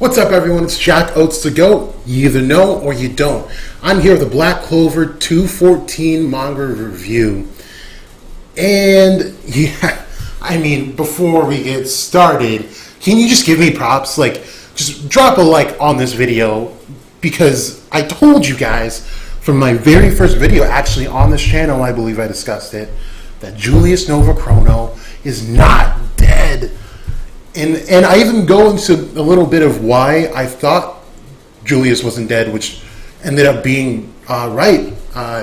What's up, everyone? It's Jack OATz the GOAT. You either know or you don't. I'm here with the Black Clover 214 manga review. And yeah, before we get started, can you just give me props? Just drop a like on this video, because I told you guys from my very first video, actually on this channel, I believe I discussed it, that Julius Nova Chrono is not dead. And I even go into a little bit of why I thought Julius wasn't dead, which ended up being right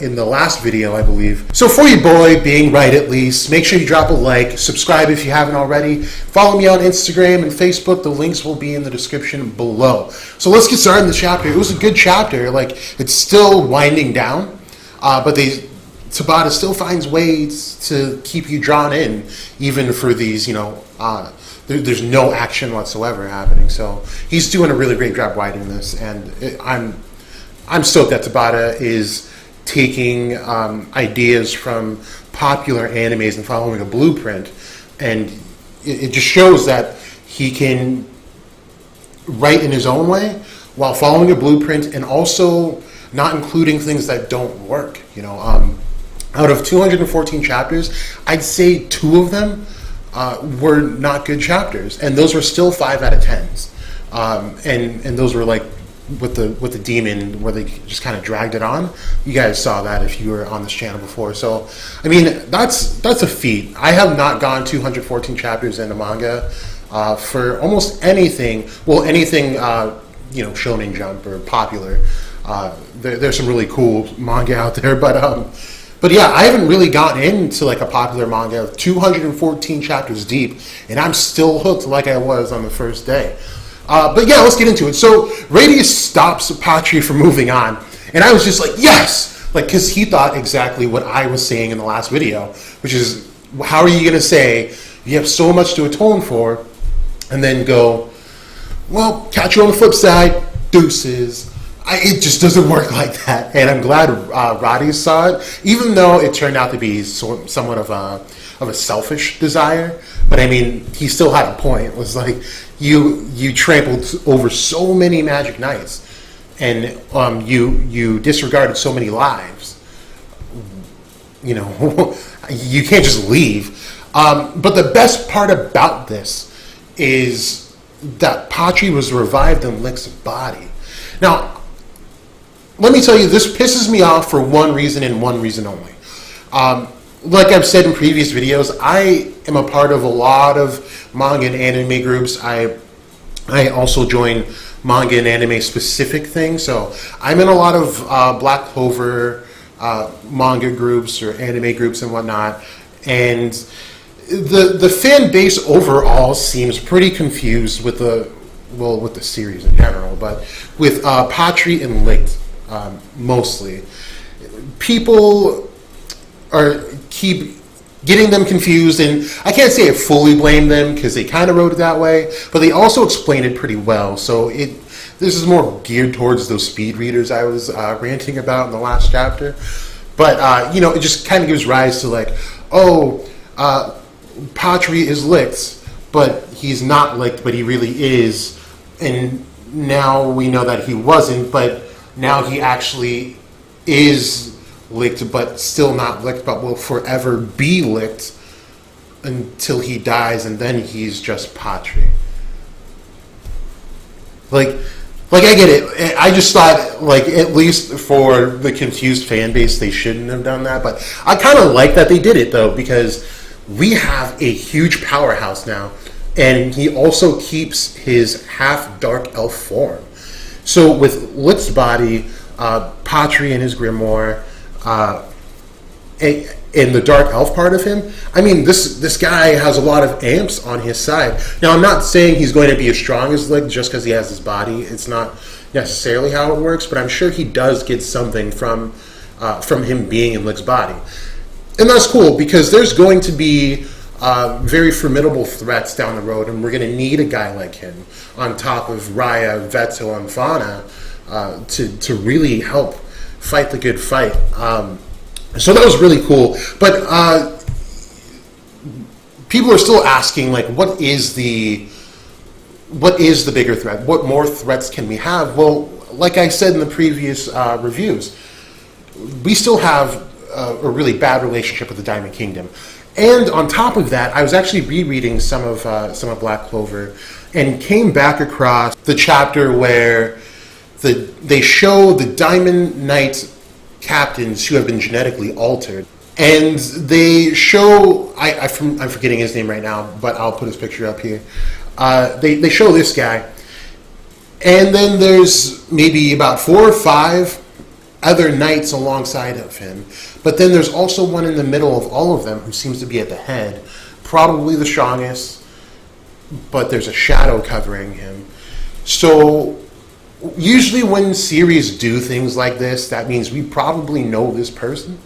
in the last video, I believe. So for your boy being right, at least, make sure you drop a like, subscribe if you haven't already, follow me on Instagram and Facebook. The links will be in the description below. So let's get started in the chapter. It was a good chapter. It's still winding down, but Tabata still finds ways to keep you drawn in, even for these, there's no action whatsoever happening. So he's doing a really great job writing this, and I'm stoked that Tabata is taking ideas from popular animes and following a blueprint, and it just shows that he can write in his own way while following a blueprint and also not including things that don't work. Out of 214 chapters, I'd say 2 of them were not good chapters, and those were still 5 out of 10s. And those were with the demon, where they just kind of dragged it on. You guys saw that if you were on this channel before. So that's a feat. I have not gone 214 chapters in a manga for almost anything. Well, anything Shonen Jump or popular. There's some really cool manga out there, but yeah, I haven't really gotten into a popular manga 214 chapters deep, and I'm still hooked like I was on the first day. But yeah, let's get into it. So Radius stops Patri from moving on, and I was just like, yes! Because he thought exactly what I was saying in the last video, which is, how are you going to say you have so much to atone for, and then go, well, catch you on the flip side, deuces. It just doesn't work like that, and I'm glad Roddy saw it, even though it turned out to be somewhat of a selfish desire. But he still had a point. It was like, you trampled over so many magic knights, and you disregarded so many lives. You can't just leave. But the best part about this is that Patri was revived in Lick's body. Now, let me tell you, this pisses me off for one reason and one reason only. Like I've said in previous videos, I am a part of a lot of manga and anime groups. I also join manga and anime specific things. So I'm in a lot of Black Clover manga groups or anime groups and whatnot. And the fan base overall seems pretty confused with the series in general, but with Patri and Lick. Mostly, people keep getting them confused, and I can't say I fully blame them, because they kind of wrote it that way, but they also explained it pretty well. So this is more geared towards those speed readers I was ranting about in the last chapter. But it just kind of gives rise to Patri is licked, but he's not licked, but he really is, and now we know that he wasn't, but now he actually is licked, but still not licked, but will forever be licked until he dies, and then he's just Patri. I get it. I just thought, at least for the confused fan base, they shouldn't have done that. But I kind of like that they did it, though, because we have a huge powerhouse now, and he also keeps his half dark elf form. So with Lick's body, Patri and his grimoire, and the dark elf part of him, this guy has a lot of amps on his side. Now, I'm not saying he's going to be as strong as Lick just because he has his body. It's not necessarily how it works, but I'm sure he does get something from him being in Lick's body. And that's cool, because there's going to be very formidable threats down the road, and we're going to need a guy like him on top of Raya, Vetto, and Fauna to really help fight the good fight. So that was really cool. But people are still asking, what is the what is the bigger threat? What more threats can we have? Well, like I said in the previous reviews, we still have a really bad relationship with the Diamond Kingdom. And on top of that, I was actually rereading some of Black Clover and came back across the chapter where they show the Diamond Knight captains who have been genetically altered. And they show, I'm forgetting his name right now, but I'll put his picture up here. They show this guy. And then there's maybe about 4 or 5 other knights alongside of him. But then there's also one in the middle of all of them who seems to be at the head. Probably the strongest, but there's a shadow covering him. So usually when series do things like this, that means we probably know this person.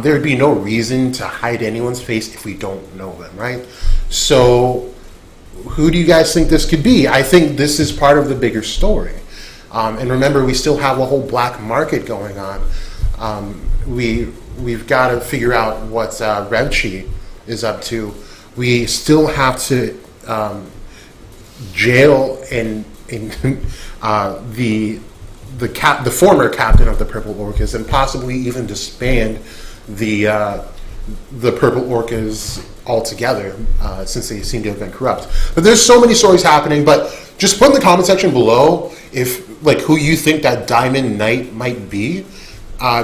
There would be no reason to hide anyone's face if we don't know them, right? So who do you guys think this could be? I think this is part of the bigger story. And remember, we still have a whole black market going on. We've got to figure out what Revchi is up to. We still have to jail the former captain of the Purple Orcas, and possibly even disband the Purple Orcas altogether, since they seem to have been corrupt. But there's so many stories happening. But just put in the comment section below if who you think that Diamond Knight might be,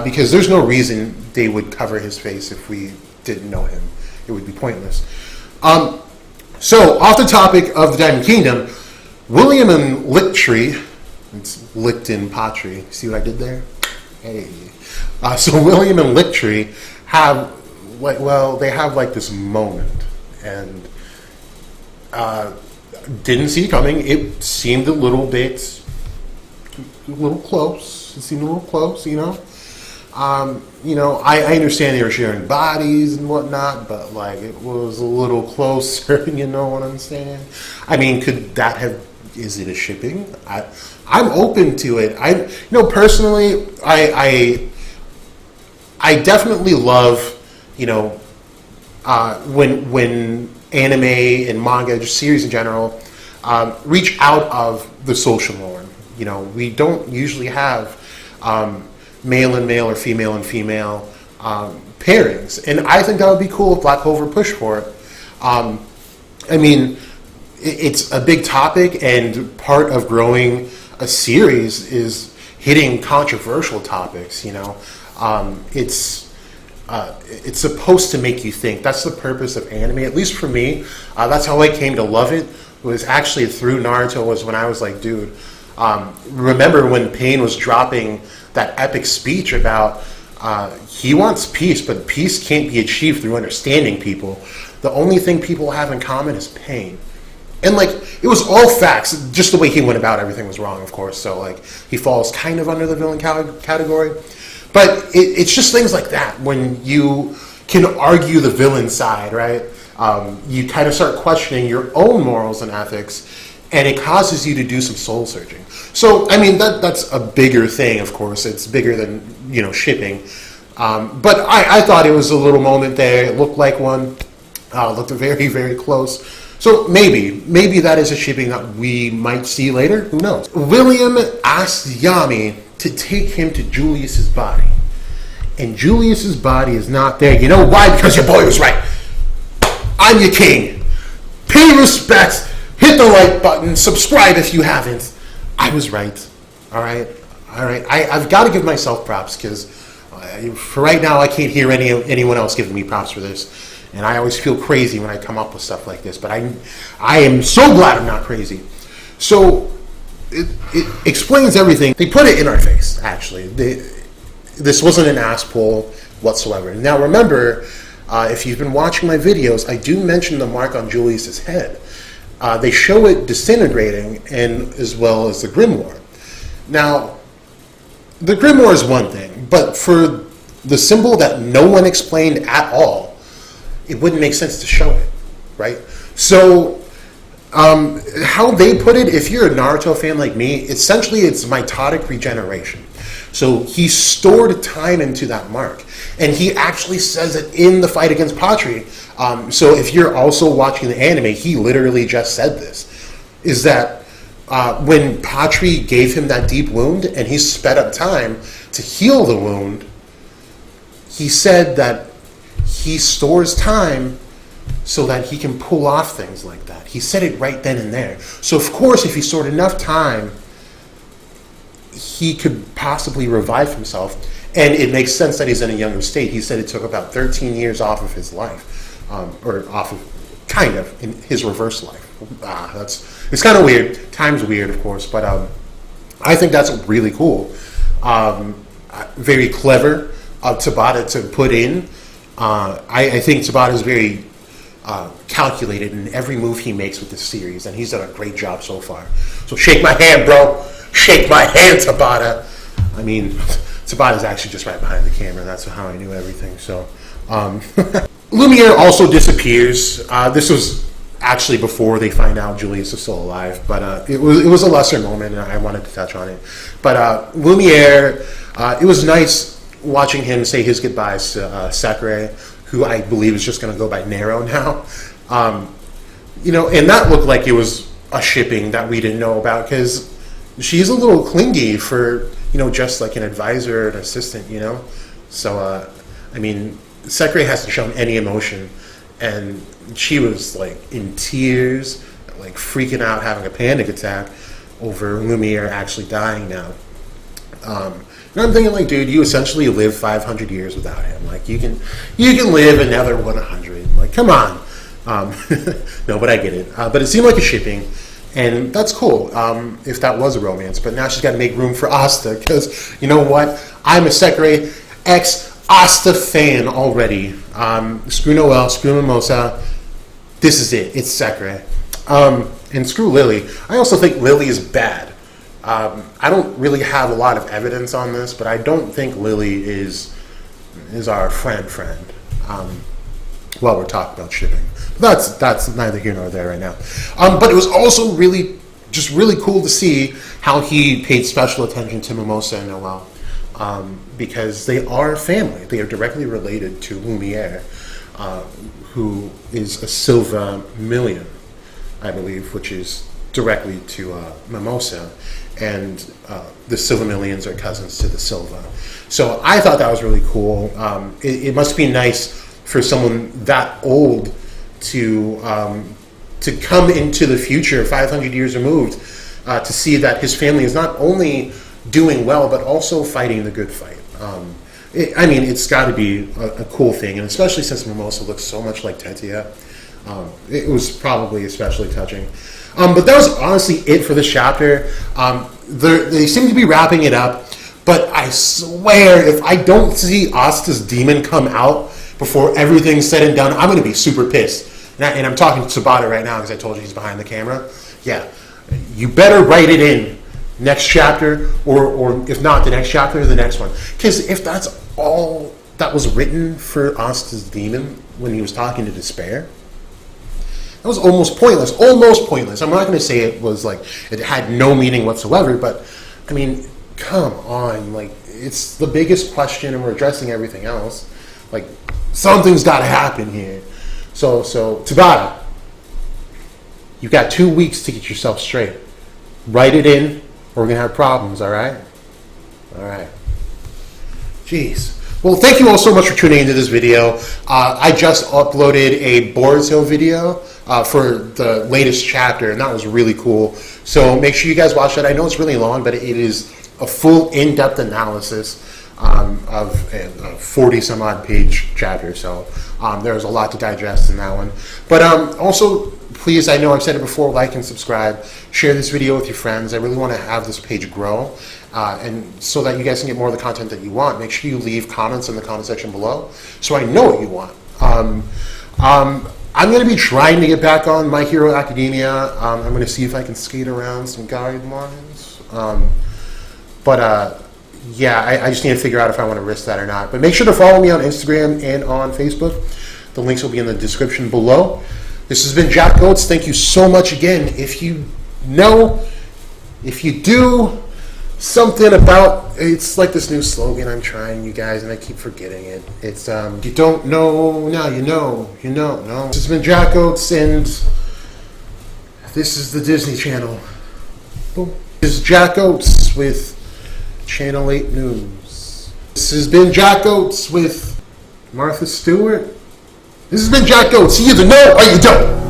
because there's no reason they would cover his face if we didn't know him. It would be pointless. So off the topic of the Diamond Kingdom, William and Licktree, it's licked in pottery. See what I did there? Hey. So William and Licktree have, they have this moment, and didn't see it coming. It seemed a little close. It seemed a little close, I understand they were sharing bodies and whatnot, but it was a little closer. You know what I'm saying? I mean, could that have? Is it a shipping? I'm open to it. Personally, I definitely love, when anime and manga, just series in general, reach out of the social norm. We don't usually have male and male or female and female pairings, and I think that would be cool if Black Clover pushed for it. It's a big topic, and part of growing a series is hitting controversial topics. It's supposed to make you think. That's the purpose of anime, at least for me. That's how I came to love it. It was actually through Naruto. Was when I was like, dude, remember when Pain was dropping that epic speech about he wants peace, but peace can't be achieved through understanding people. The only thing people have in common is pain. And it was all facts. Just the way he went about everything was wrong, of course. So he falls kind of under the villain category. But it's just things like that when you can argue the villain side, right? You kind of start questioning your own morals and ethics, and it causes you to do some soul searching. So that's a bigger thing, of course. It's bigger than shipping. But I thought it was a little moment there. It looked like one. Looked very, very close. So maybe that is a shipping that we might see later. Who knows? William asked Yami to take him to Julius's body, and Julius's body is not there. You know why? Because your boy was right. I'm your king. Pay respects. Hit the like button. Subscribe if you haven't. I was right. All right. I've got to give myself props, because for right now I can't hear anyone else giving me props for this. And I always feel crazy when I come up with stuff like this. But I am so glad I'm not crazy. So it explains everything. They put it in our face, actually. This wasn't an ass pull whatsoever. Now remember, if you've been watching my videos, I do mention the mark on Julius's head. They show it disintegrating, and as well as the grimoire. Now, the grimoire is one thing, but for the symbol that no one explained at all, it wouldn't make sense to show it, right? So, how they put it, if you're a Naruto fan like me, essentially it's mitotic regeneration. So he stored time into that mark, and he actually says it in the fight against Patri. So if you're also watching the anime, he literally just said this. is that when Patri gave him that deep wound and he sped up time to heal the wound, he said that he stores time so that he can pull off things like that. He said it right then and there. So of course, if he stored enough time, he could possibly revive himself. And it makes sense that he's in a younger state. He said it took about 13 years off of his life, or off of, kind of, in his reverse life. It's kind of weird. Time's weird, of course, but I think that's really cool. Very clever of Tabata to put in. I think Tabata is very calculated in every move he makes with this series, and he's done a great job so far. So shake my hand, bro. Shake my hand, Tabata. I mean, Tabata's actually just right behind the camera. That's how I knew everything. So, Lumiere also disappears. This was actually before they find out Julius is still alive, but it was a lesser moment, and I wanted to touch on it. But Lumiere, it was nice watching him say his goodbyes to Sakura, who I believe is just going to go by Nero now. And that looked like it was a shipping that we didn't know about, because she's a little clingy for, just like an advisor or an assistant, So, Sakura hasn't shown any emotion, and she was, like, in tears, like, freaking out, having a panic attack over Lumiere actually dying now. And I'm thinking, like, dude, you essentially live 500 years without him. Like, you can live another 100. Like, come on. No, but I get it. But it seemed like a shipping, and that's cool, if that was a romance. But now she's got to make room for Asta, because, you know what? I'm a Sakura ex-Asta fan already. Screw Noelle, screw Mimosa. This is it. It's Sakura. And screw Lily. I also think Lily is bad. I don't really have a lot of evidence on this, but I don't think Lily is our friend. While we're talking about shipping, but that's neither here nor there right now. But it was also really cool to see how he paid special attention to Mimosa and Noelle, because they are family. They are directly related to Lumiere, who is a Silva million, I believe, which is directly to Mimosa. And the Silva millions are cousins to the Silva. So I thought that was really cool. It must be nice for someone that old to come into the future, 500 years removed, to see that his family is not only doing well, but also fighting the good fight. It's got to be a cool thing, and especially since Mimosa looks so much like Tetia, it was probably especially touching. But that was honestly it for this chapter. They seem to be wrapping it up, but I swear, if I don't see Asta's demon come out before everything's said and done, I'm going to be super pissed. And I'm talking to Tabata right now, because I told you he's behind the camera. Yeah, you better write it in next chapter, or if not the next chapter, the next one. Because if that's all that was written for Asta's demon when he was talking to Despair, that was almost pointless. Almost pointless. I'm not going to say it was like it had no meaning whatsoever, but come on. Like, it's the biggest question, and we're addressing everything else. Like, something's got to happen here. So Tabata, you've got 2 weeks to get yourself straight. Write it in, or we're going to have problems, all right? All right. Jeez. Well, thank you all so much for tuning into this video. I just uploaded a Boards Hill video for the latest chapter, and that was really cool. So make sure you guys watch that. I know it's really long, but it is a full in-depth analysis of a 40-some-odd page chapter. So there's a lot to digest in that one. But also, please, I know I've said it before, like and subscribe. Share this video with your friends. I really want to have this page grow. And so that you guys can get more of the content that you want. Make sure you leave comments in the comment section below so I know what you want. I'm going to be trying to get back on My Hero Academia. I'm going to see if I can skate around some guidelines. Yeah, I just need to figure out if I want to risk that or not. But make sure to follow me on Instagram and on Facebook. The links will be in the description below. This has been Jack OATz. Thank you so much again. If you do something about, it's like this new slogan I'm trying, you guys, and I keep forgetting it. It's, you don't know, now you know, no. This has been Jack OATz, and This is the Disney Channel. Boom. This is Jack OATz with Channel 8 News. This has been Jack OATz with Martha Stewart. This has been Jack OATz. You either know or you don't.